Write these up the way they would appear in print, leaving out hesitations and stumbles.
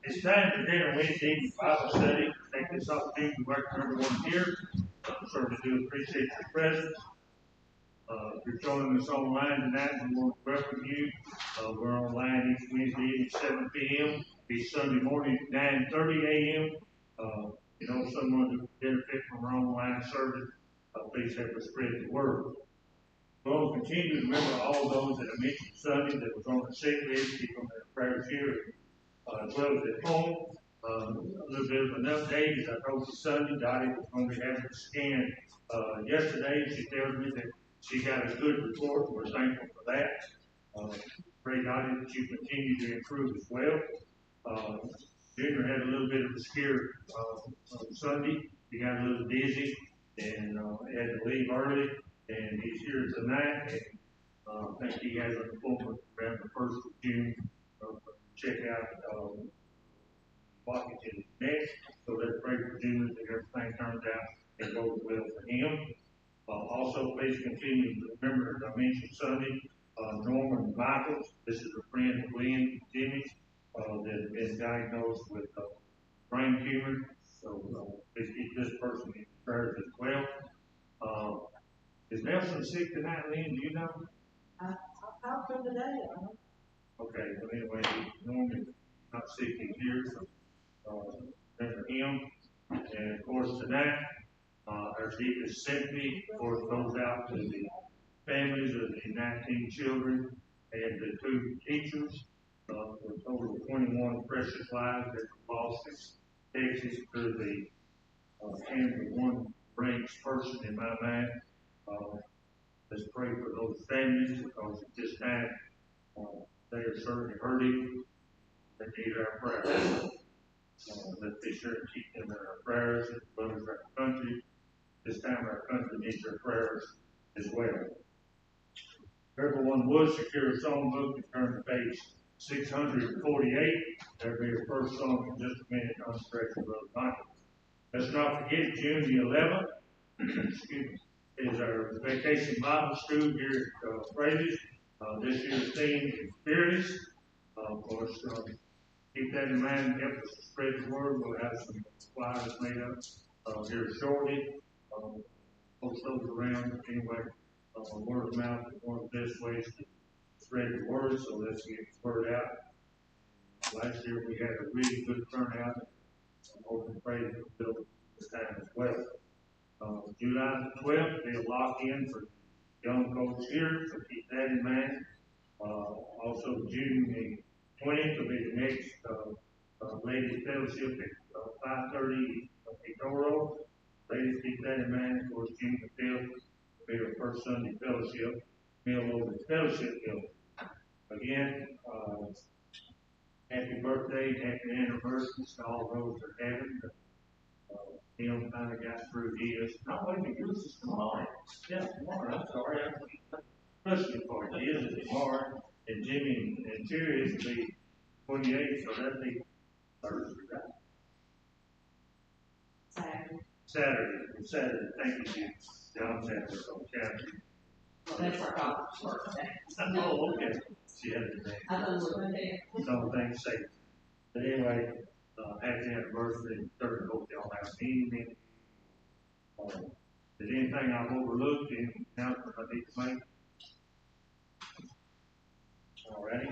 It's time for dinner Wednesday evening Bible study. Take this opportunity to welcome everyone here. Certainly do appreciate your presence. If you're joining us online tonight, we want to welcome you. We're online each Wednesday evening at 7 p.m. Be Sunday morning at 9:30 a.m. Someone who can benefit from our online service, please help us spread the word. We'll continue to remember all those that I mentioned Sunday that was on the sick list, keep them in prayers here, as well as at home. A little bit of an update, as I told you Sunday, Dottie was going to be having a scan yesterday. She tells me that she got a good report. We're thankful for that. Pray, Dottie, that you continue to improve as well. Junior had a little bit of a scare on Sunday. He got a little dizzy and had to leave early. And he's here tonight. And I think he has an appointment around the 1st of June to check out Washington next. So let's pray for Junior that everything turns out and goes well for him. Also, please continue to remember, as I mentioned Sunday, Norman Michaels. This is a friend of Lynn and Jimmy that has been diagnosed with brain tumor. So please keep this person in prayers as well. Is Nelson sick tonight, Lynn? Do you know? I talked to him today. Okay, but anyway, he's normally not sick, he's here, so remember him. And of course, tonight, our deepest sympathy, of course, goes out to the families of the 19 children and the 2 teachers for a total of 21 precious lives that were lost in Texas through the hands of one ranks person in my mind. Let's pray for those families because at this time they are certainly hurting. They need our prayers. Let's be sure to keep them in our prayers as well as our country. This time our country needs our prayers as well. Everyone would secure a song book and turn to page 648. There'll be a first song in just a minute on the stretch of Brother Michael. Let's not forget June the 11th is our vacation Bible school here at Frazier's. This year's theme is Fearless. Of course, keep that in mind and help us to spread the word. We'll have some flyers made up here shortly. Post those around anyway. Word of mouth is one of the best ways to spread the word, so let's get the word out. Last year we had a really good turnout. I'm hoping to pray that we'll do this time as well. July the 12th, they'll lock in for young folks here, so keep that in mind. Also, June the 20th will be the next Ladies Fellowship at 5:30 at Toro. Ladies, keep that in mind. Of course, June the 5th will be our first Sunday fellowship meal over the fellowship building. Again, happy birthday, happy anniversary to all those that are having. Tim kind of got through his. No, wait a minute, yours is tomorrow. Yeah, tomorrow. I'm sorry. Christmas party is tomorrow. And Jimmy and Terry is to be 28, so that'll be Thursday, right? Saturday. Thank you, Jim. John Saturday, so Saturday. Well, that's our daughter's birthday. Oh, okay. She had it today. I don't know there. So thanks, safe. But anyway, happy anniversary. Certainly hope y'all have a meeting. Is anything I've overlooked? Any announcement I need to make? All righty.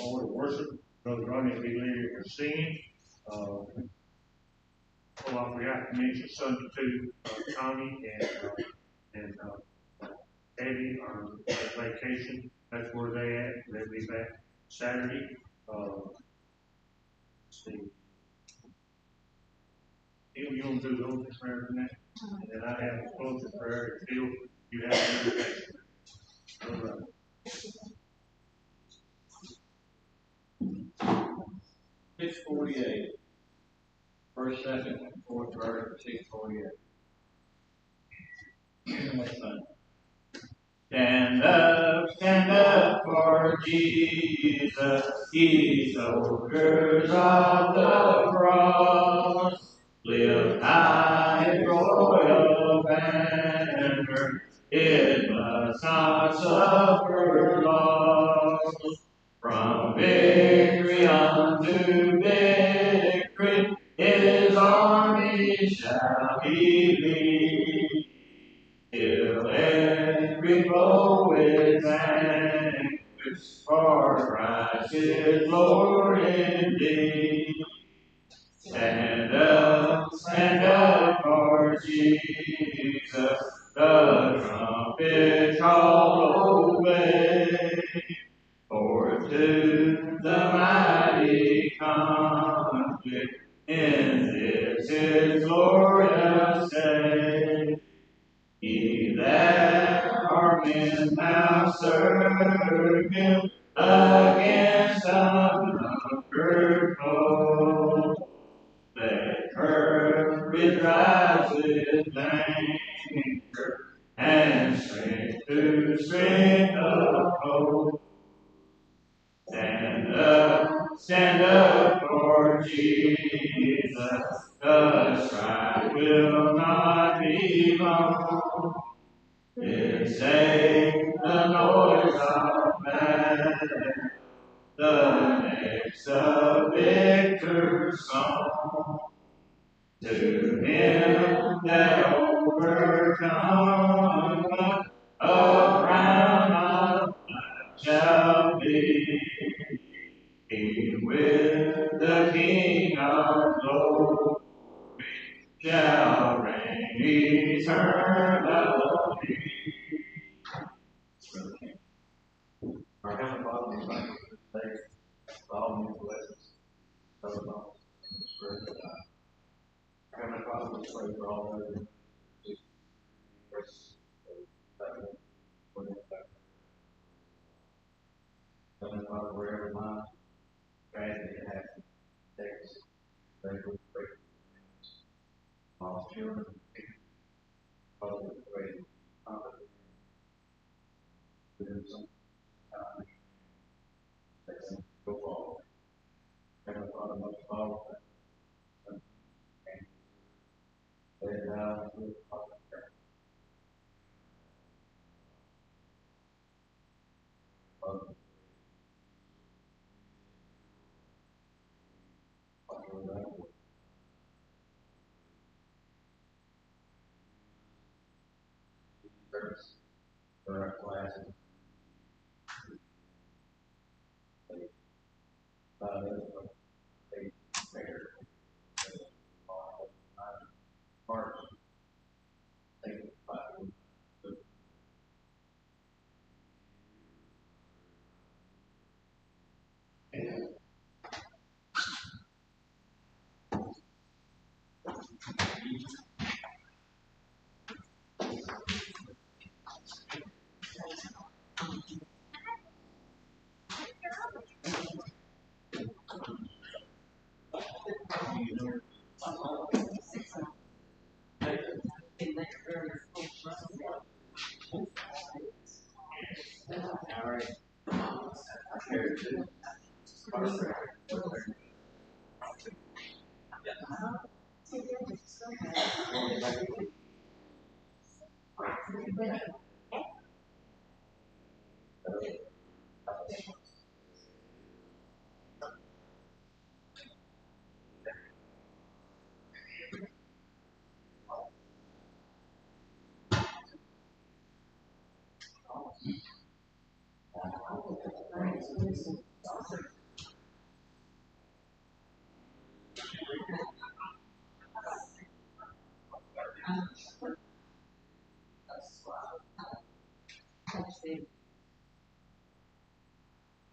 Order worship. Brother Ronnie will be leading our singing. I forgot to mention Sunday too. Tommy and Eddie are on vacation. That's where they at. They'll be back Saturday. Let's see. You want to do the opening prayer tonight? And I have a closing prayer. Phil, you have the invitation. All right. 648. First, second, and fourth verse of 648. Stand up for Jesus, ye soldiers of the cross. Lift high royal banner, it must not suffer loss. From victory unto victory, his army shall he lead, till every foe is vanquished, for Christ is Lord indeed. Stand up for Jesus, the trumpet call away. For to the mighty conflict in this his glorious day. Ye that are men now serve him against unconquered foe. Let courage rise with anger and strength to strength of hope. Stand up for Jesus, the strife will not be long. Then sing the noise of battle, the next of victor's song. To him that overcometh, a crown of life shall be. He with the King of glory shall reign eternally. Our Heavenly Father, we thank you for this day. Heavenly Father, we pray for all those who Heavenly Father, wherever my tragedy happens, there's great lost children, Father, we pray, Father, give them some time, let them go forward. Heavenly Father, most of all, let it out to the Father. For our classes, they bear hearts. Thank you, Father. All right.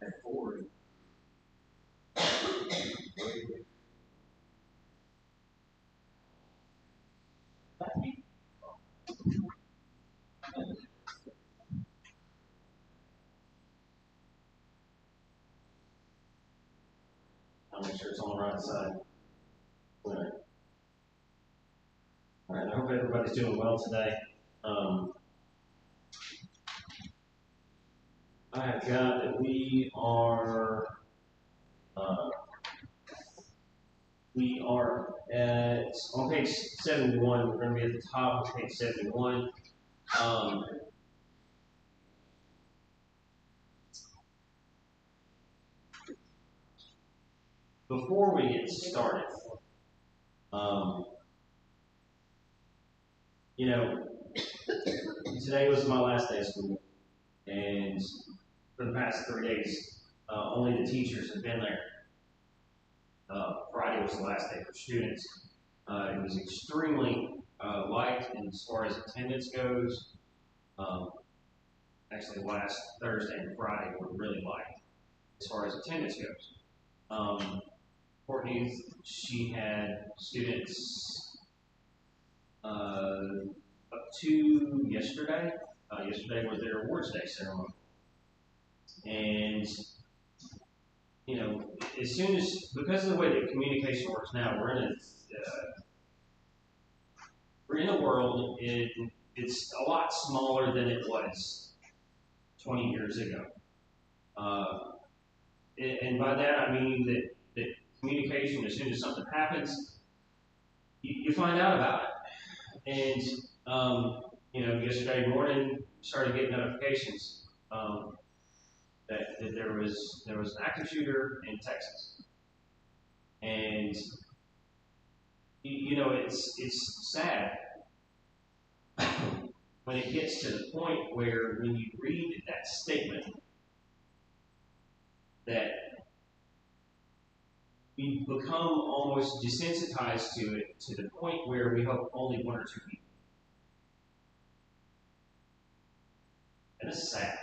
At 40. I'll make sure it's on the right side. All right. All right. I hope everybody's doing well today. I have got that we are at on page 71. We're going to be at the top of page 71. Before we get started, today was my last day of school, and for the past 3 days, only the teachers have been there. Friday was the last day for students. It was extremely light as far as attendance goes. Actually, last Thursday and Friday were really light as far as attendance goes. Courtney, she had students up to yesterday. Yesterday was their awards day ceremony. And, because of the way that communication works now, we're in a world, it's a lot smaller than it was 20 years ago. And by that I mean that communication, as soon as something happens, you find out about it. And, yesterday morning, started getting notifications that there was an active shooter in Texas. And, it's sad when it gets to the point where when you read that statement that we become almost desensitized to it to the point where we hope only one or two people. And it's sad.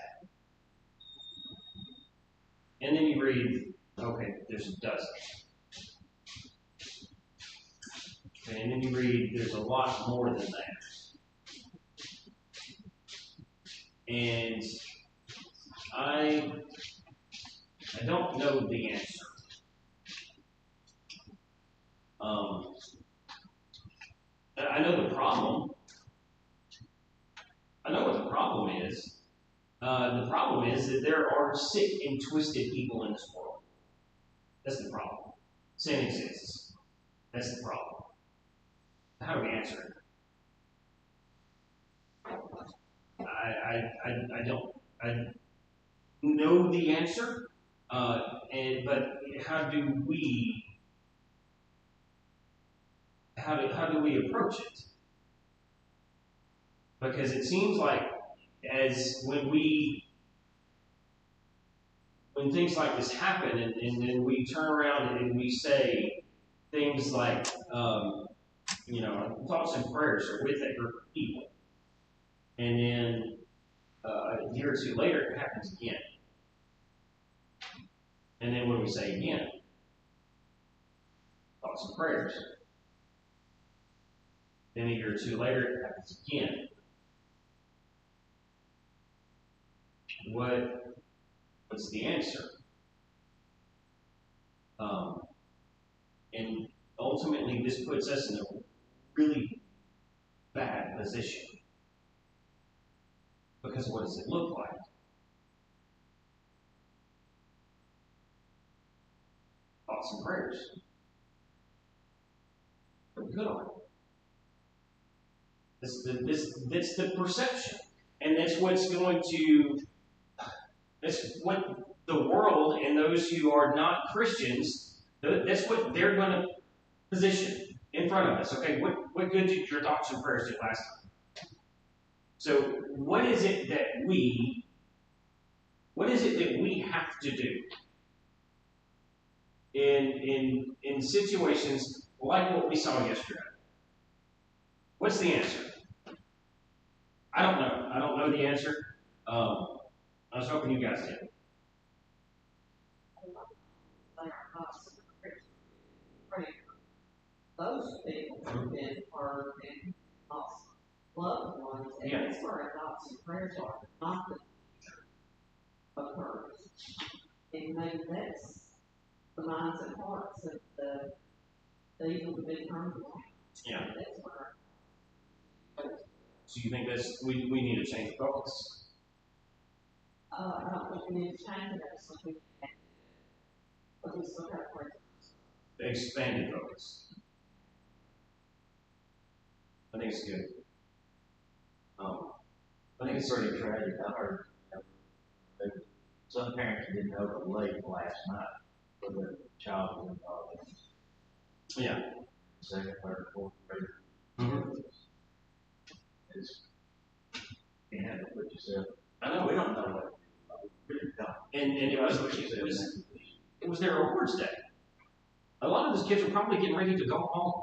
And then you read, okay, there's a dozen. Okay, and then you read, there's a lot more than that. And I don't know the answer. I know the problem. I know what the problem is. The problem is that there are sick and twisted people in this world. That's the problem. Sin exists. That's the problem. How do we answer it? I don't. I know the answer, but how do we approach it? Because it seems like as when things like this happen, and then we turn around and we say things like, thoughts and prayers are with that group of people, and then a year or two later it happens again, and then what do we say again? Thoughts and prayers. Then a year or two later it happens again. What's the answer? And ultimately, this puts us in a really bad position. Because what does it look like? Thoughts and prayers. But good on it. That's the perception. And that's what the world and those who are not Christians, that's what they're going to position in front of us. Okay, what good did your thoughts and prayers do last time? So what is it that we have to do in situations like what we saw yesterday? What's the answer? I don't know. I don't know the answer. I was hoping you guys did. Those people have been hurt and lost loved ones, and that's where our thoughts and prayers are, not the occurs. And maybe that's the minds and hearts of the evil to be turned away. Yeah. That's where. So you think we need to change focus? I don't think we need to change it, so we still have prayers. Expanded focus. I think it's good. I think it's pretty tragic. I heard that some parents didn't open late last night for the child was involved in Yeah. second, third, fourth grade. Mm-hmm. It's, you have to put yourself. I know. We don't know what we really don't. And it was their awards day. A lot of those kids were probably getting ready to go home.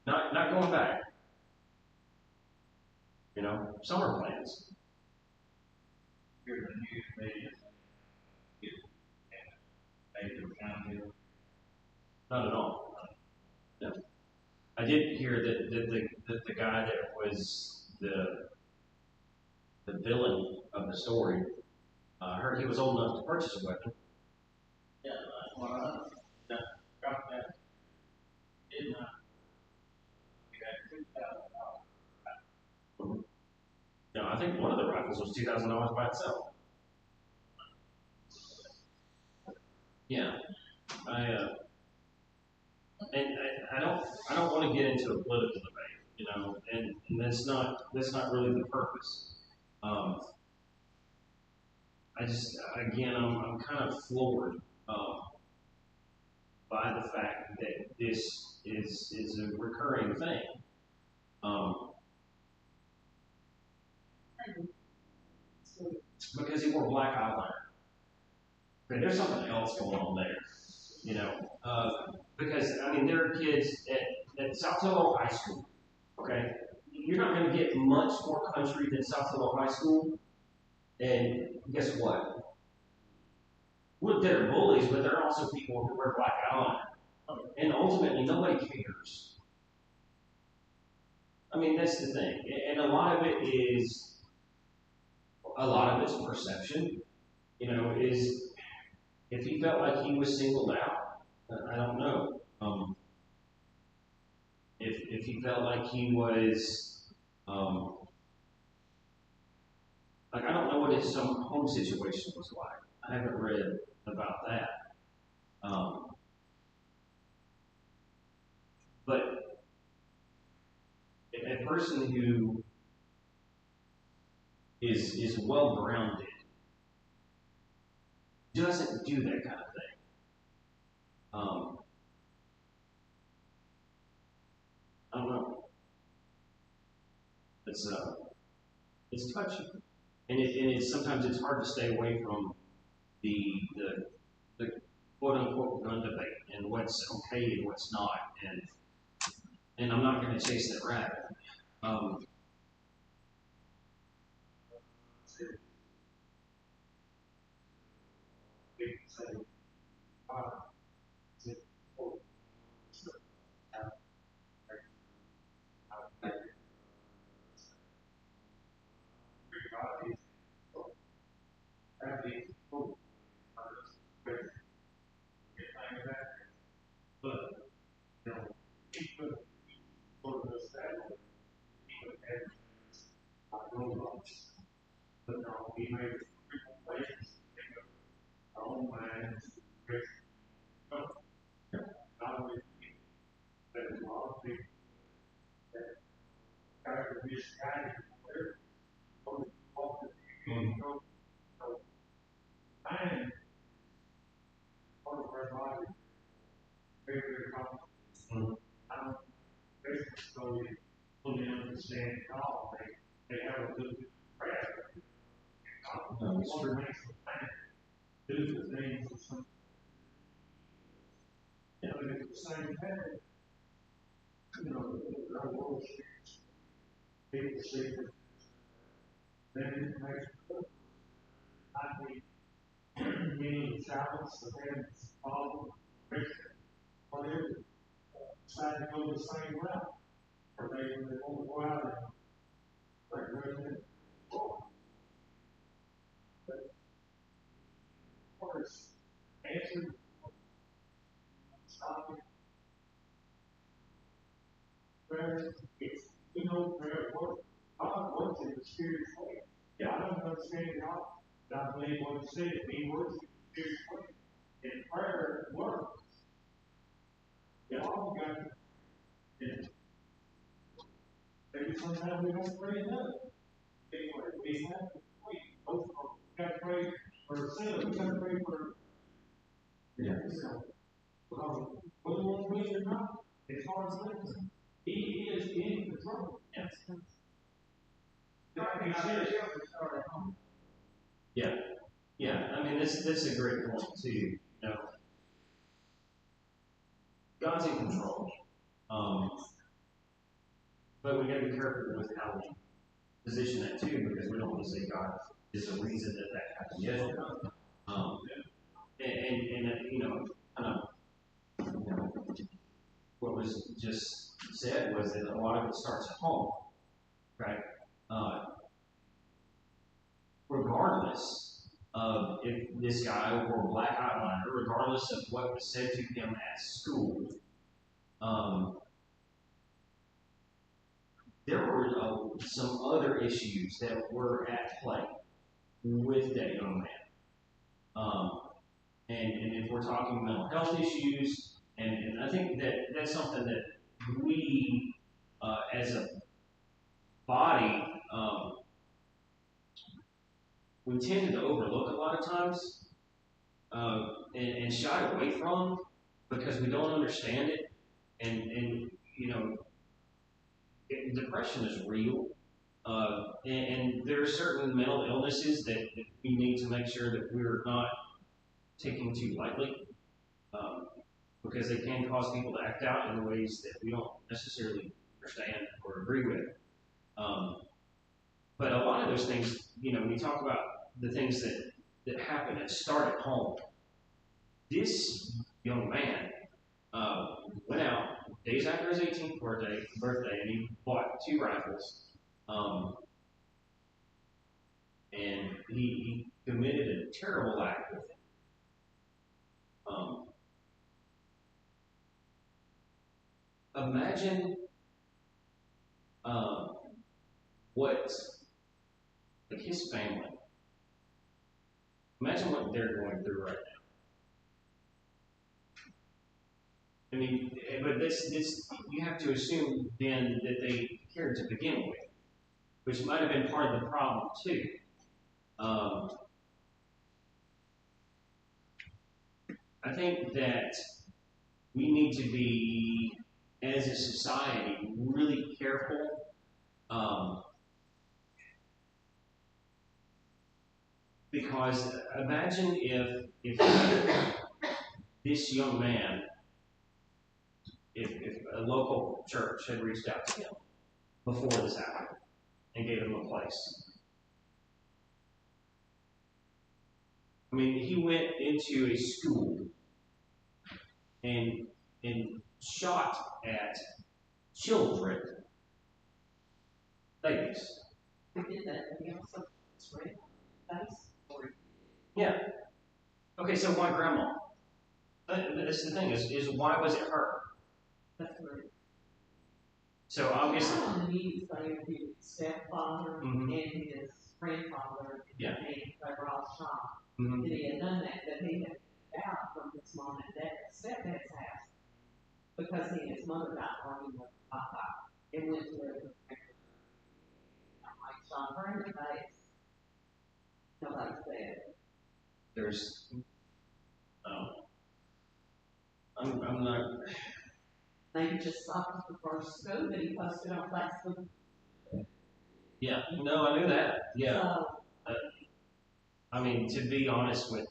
Not going back. Summer plans. Here's the news media. Major county. Not at all. No. I did hear that the guy that was the villain of the story, I heard he was old enough to purchase a weapon. Yeah, that got that. Did not. You got $2,000. No, I think one of the rifles was $2,000 by itself. Yeah, I don't want to get into a political debate, and that's not really the purpose. I'm kind of floored by the fact that this is a recurring thing. Because he wore black eyeliner. Okay, there's something else going on there, because there are kids at South Hillo High School. Okay, you're not going to get much more country than South Hillo High School, and guess what? They're bullies, but they're also people who wear black eyeliner, and ultimately nobody cares. I mean, that's the thing, and a lot of it's perception. You know, is if he felt like he was singled out, I don't know. If he felt like he was, like I don't know what his home situation was like. I haven't read about that. But a person who is well grounded doesn't do that kind of thing. I don't know. It's touchy, and it's sometimes it's hard to stay away from the quote unquote gun debate and what's okay and what's not, and I'm not going to chase that rabbit. But no, we made places, our own minds, not only there's a lot of people that got to be misguided, they're going to so mind, part of our body, very, very complex. I don't basically so you fully understand it all. They have a good grasp. Water makes them think, do the things or something. Yeah, but at the same time, you know, our world shifts. People see that that information. I think many challenge the parents, father, whatever, decide to go the same route, or they won't go out and like first, answer, stopping, prayer, it's, we know prayer works. God works in the Spirit's way. Yeah, I don't understand it all, but I believe what he said, he works in the Spirit's way. And prayer works. You all got to, and maybe sometimes we don't pray enough. Anyway, we have to pray. Both of us got to pray for ourselves, we got to pray for yourself. Because whether we want to believe it or not, it's hard to listen. He is in control. Yes. Yeah. I mean, this is a great point too. You know, God's in control, but we got to be careful with how we position that too, because we don't want to say God is the reason that happened yesterday. And you know, kind of, you know, what was just said was that a lot of it starts at home, right? Regardless of if this guy wore a black eyeliner, regardless of what was said to him at school, there were some other issues that were at play with that young man. And if we're talking mental health issues, and I think that's something that we, as a body, we tend to overlook a lot of times, and shy away from because we don't understand it, and you know, depression is real, and there are certain mental illnesses that we need to make sure that we're not taking too lightly, because they can cause people to act out in ways that we don't necessarily understand or agree with. But a lot of those things, you know, we talk about the things that happen and start at home. This young man went out days after his 18th birthday, and he bought 2 rifles. And he committed a terrible act with it. Imagine what, like, his family. Imagine what they're going through right now. I mean, but this you have to assume then that they cared to begin with, which might have been part of the problem too. I think that we need to be, as a society, really careful. Because imagine if this young man, if a local church had reached out to him before this happened and gave him a place. I mean, he went into a school and shot at children, babies. We did that, and he also sprayed face. Yeah. Okay, so why grandma? That's the thing, is why was it her? That's right. So obviously, On the news, like his stepfather Mhm. and his grandfather, Yeah. and they were all shot. Mhm. That he had done that he had out from his mom and stepdad's house because he and his mother got arguing with Papa and went to live with her. Like shot her in the face. Nobody said. there's, I'm not, Maybe just stopped at the first school that he posted on Facebook. yeah, no, I knew that, yeah. So, I mean, to be honest with,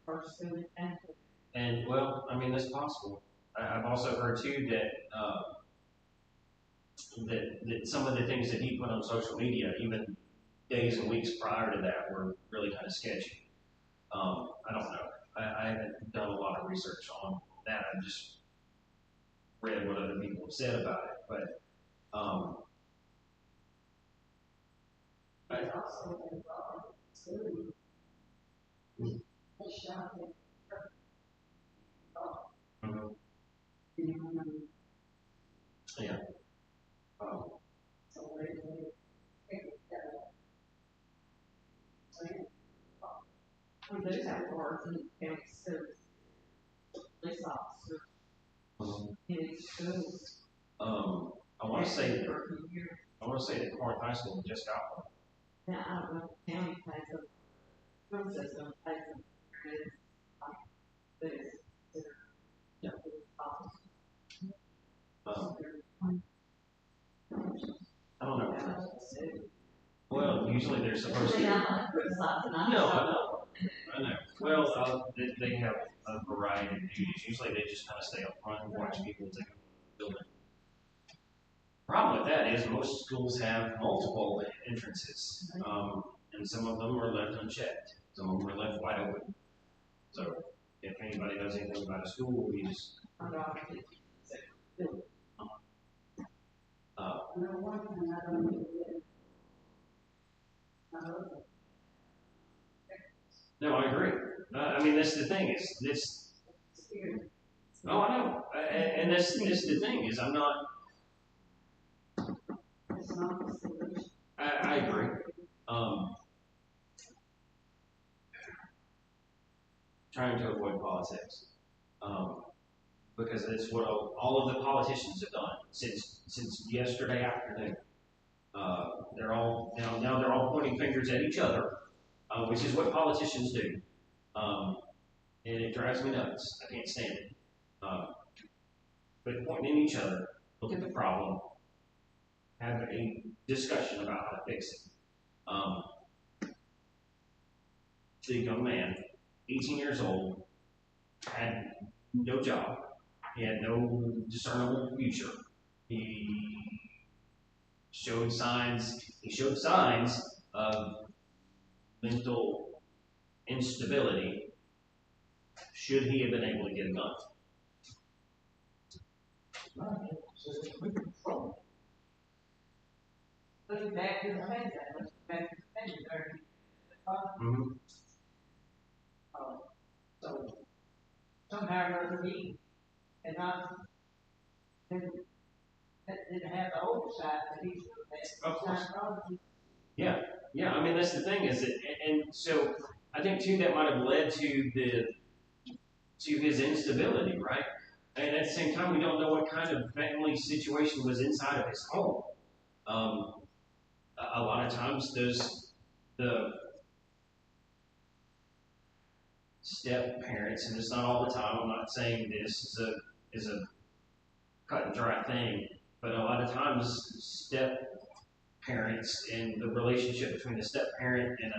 first school in Kansas. and well, I mean, that's possible. I've also heard too that, that some of the things that he put on social media, even days and weeks prior to that, were really kind of sketchy. I don't know. I haven't done a lot of research on that. I've just read what other people have said about it. But He's also involved in school. Mhm. He shot him. Mhm. Yeah. So they pick that. We do have cars in county schools. Police officers in schools. I want to say For a few years. that Corinth High School just got one. Now, I don't know if the county pays a school system pays a but it's considered. Yeah. Um, I don't know. Well, usually they're supposed to. I'm not criticizing, I'm No, just- I know. Well, they have a variety of duties. Usually they just kind of stay up front and watch people take a building. Problem with that is most schools have multiple entrances, and some of them are left unchecked. Some of them are left wide open. So if anybody knows anything about a school, you just I'm not- no, I agree. I mean, that's the thing is this. Oh, I know, and that's the thing is I'm not. It's not the solution. I agree. Trying to avoid politics, because it's what all of the politicians have done since yesterday afternoon. They're all now they're all pointing fingers at each other, which is what politicians do, and it drives me nuts. I can't stand it. But pointing at each other, look at the problem, have a discussion about how to fix it. The young man, 18 years old, had no job. He had no discernible future. He showed signs of mental instability. Should he have been able to get a gun? be back to the same, let's go back to the same, there. Mm-hmm. So, somehow or other, he, and not, didn't have the oversight that he should have. Of course. Probably. Yeah, I mean, that's the thing is that, and so I think too that might have led to his instability, right? And at the same time, we don't know what kind of family situation was inside of his home. A lot of times, the step parents, and it's not all the time. I'm not saying this is a cut and dry thing, but a lot of times, step parents and the relationship between a step parent and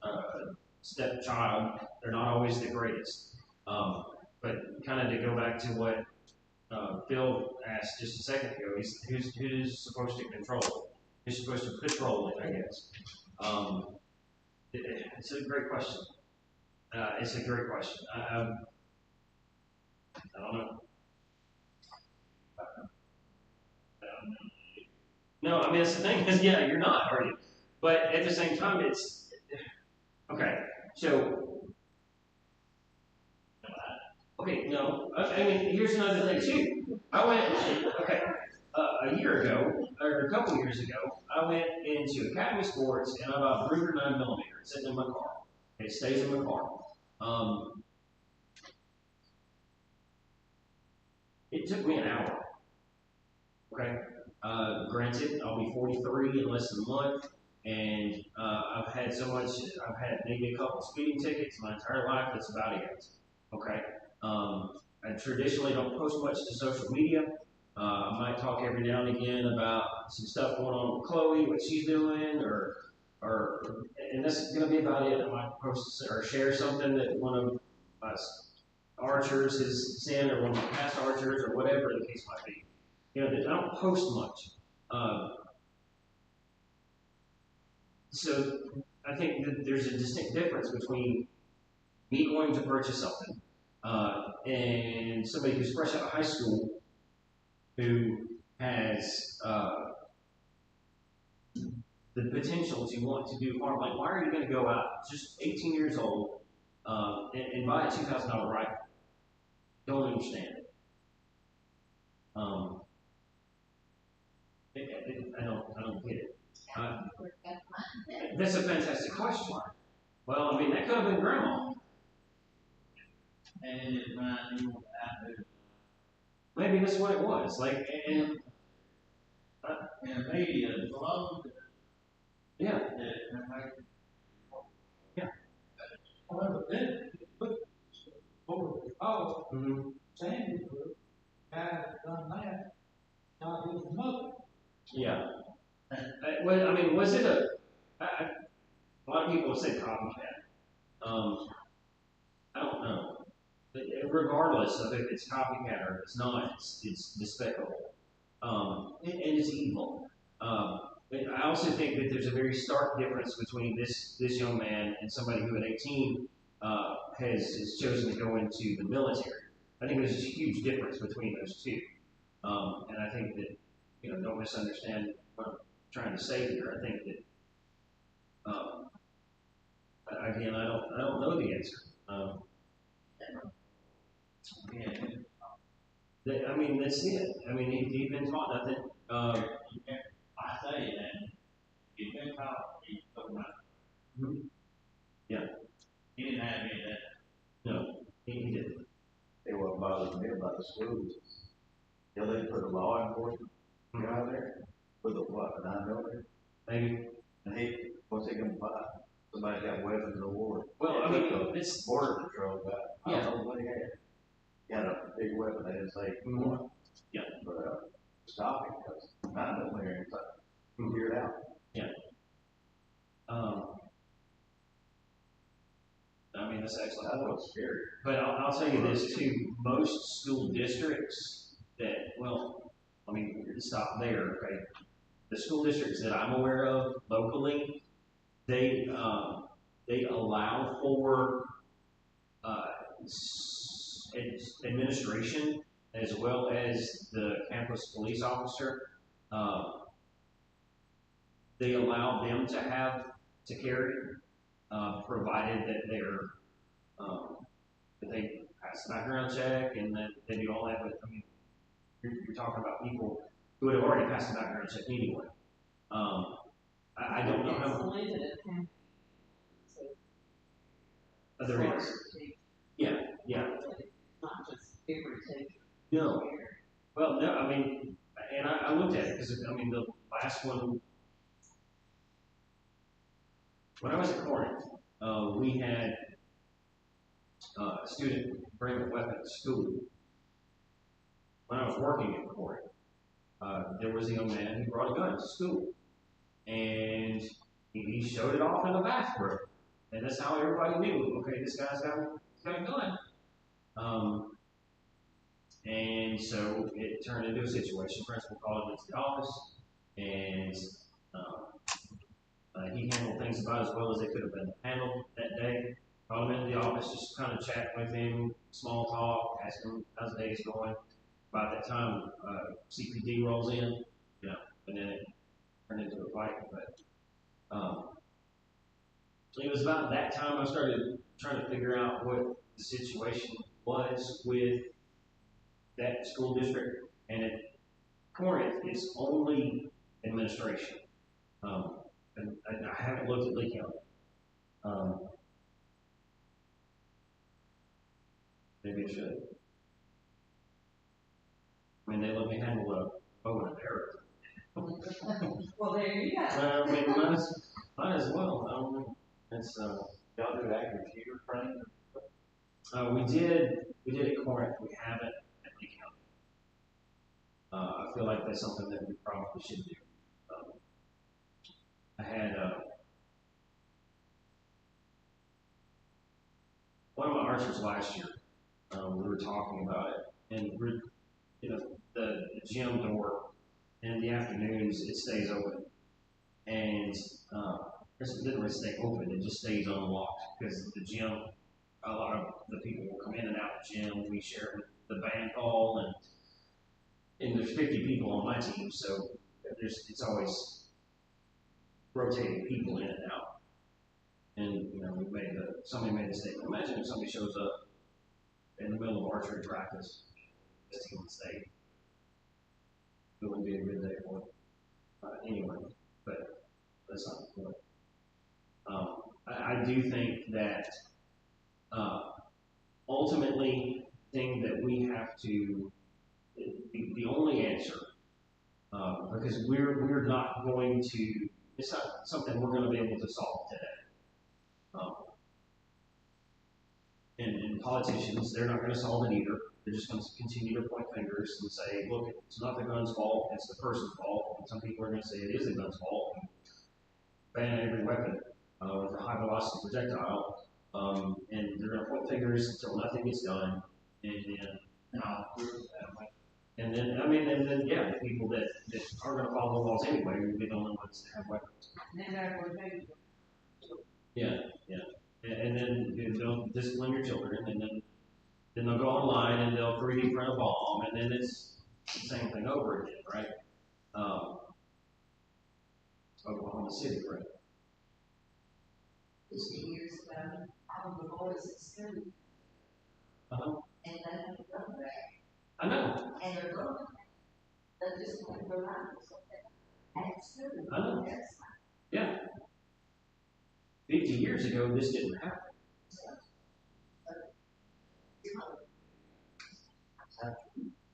a stepchild, they're not always the greatest. But kind of to go back to what Phil asked just a second ago, who's supposed to control it? Who's supposed to patrol it, I guess? It's a great question. It's a great question. I don't know. No, I mean, that's the thing is, yeah, you're not, are you? But at the same time, it's, okay, so, okay, no, I mean, here's another thing too. I went, okay, a year ago, or a couple years ago, I went into Academy Sports and I bought a Ruger 9mm. It's sitting in my car. It stays in my car. It took me an hour. Okay. Granted, I'll be 43 in less than a month, and I've had maybe a couple speeding tickets my entire life. That's about it. Okay. I traditionally don't post much to social media. I might talk every now and again about some stuff going on with Chloe, what she's doing, and that's going to be about it. I might post or share something that one of my archers has seen, or one of my past archers, or whatever the case might be. I don't post much. So I think that there's a distinct difference between me going to purchase something and somebody who's fresh out of high school who has the potential to want to do harm. Like, why are you going to go out, just 18 years old, and buy a $2,000 rifle? Don't understand it. I don't get it. That's a fantastic question. Well, I mean, that could have been grandma. And it might be Maybe that's what it was. Like, and the media blows it. Yeah. Yeah. However, then, over the college, Mm-hmm. Sandy group, guy that done that, got his mother. Yeah. Well, I mean, was it a lot of people say copycat. I don't know. But regardless of if it's copycat or if it's not, it's despicable. And it's evil. But I also think that there's a very stark difference between this young man and somebody who at 18 has chosen to go into the military. I think there's a huge difference between those two. And I think that, don't misunderstand what I'm trying to say here. I think that, again, I don't know the answer. I mean, that's it. I mean, he's been taught nothing. I say that he's been taught he's talking about. Yeah. He didn't have any of that. No, he didn't. They weren't bothering me about the schools. Yeah, they put a law enforcement guy there with a what, a 9mm? Maybe. And what's he gonna buy? Somebody's got weapons of war. Well, I mean, it's border patrol guy. Yeah. I don't know what he had. He had a big weapon. They didn't say what. Yeah. But stop him because 9mm is like, clear it out. Yeah. I mean, that's excellent. That's what's scary. But I'll tell you this too: most school districts let me stop there. Okay, the school districts that I'm aware of locally, they allow for administration as well as the campus police officer they allow them to carry, provided that that they pass the background check and that they do all that. But I mean, you're talking about people who have already passed the background check anyway. I don't know how. It's limited to There is. Yeah. not just every teacher. No. Well, no, I mean, and I looked at it because, I mean, the last one, when I was at Corinth, we had a student bring a weapon to school. When I was working at Corinth, there was a young man who brought a gun to school. And he showed it off in the bathroom. And that's how everybody knew, okay, this guy's got a gun. And so it turned into a situation. Principal called him into the office, and he handled things about as well as they could have been handled that day. Called him into the office, just kind of chat with him, small talk, ask him how's the day's going. About that time, CPD rolls in, and then it turned into a fight. But it was about that time I started trying to figure out what the situation was with that school district. And at Corinth, it's only administration. And I haven't looked at Lee County. Maybe I should. I mean, they let me handle a bow and arrow. Well, there you go. I mean, might as well. It's Y'all do active shooter training? we did at Corinth. We haven't at Lee County. I feel like that's something that we probably should do. I had one of my archers last year. We were talking about it, and the gym door in the afternoons it stays open, and it didn't really stay open. It just stays unlocked because the gym. A lot of the people will come in and out of the gym. We share with the band hall, and there's 50 people on my team, so it's always rotating people in and out. And somebody made the statement. Imagine if somebody shows up in the middle of archery practice, this team would stay. It wouldn't be a good day for it. Anyway, but that's not the point. I do think that ultimately, the thing that we have to, the only answer, because we're not going to, it's not something we're going to be able to solve today. And politicians, they're not going to solve it either. They're just going to continue to point fingers and say, look, it's not the gun's fault, it's the person's fault. And some people are going to say it is the gun's fault. Ban every weapon with a high velocity projectile. And they're going to point fingers until nothing gets done. And then, the people that are going to follow the laws anyway will be the only ones that have weapons. Yeah. And then they'll discipline your children, and then they'll go online and they'll 3D print a bomb, and then it's the same thing over again, right? Oklahoma City, right? 50 years ago, I was the boys at school, and they had to go back. I know. And they're going back. They just went for rifles at school. I know. That's Yeah. 50 years ago, this didn't happen.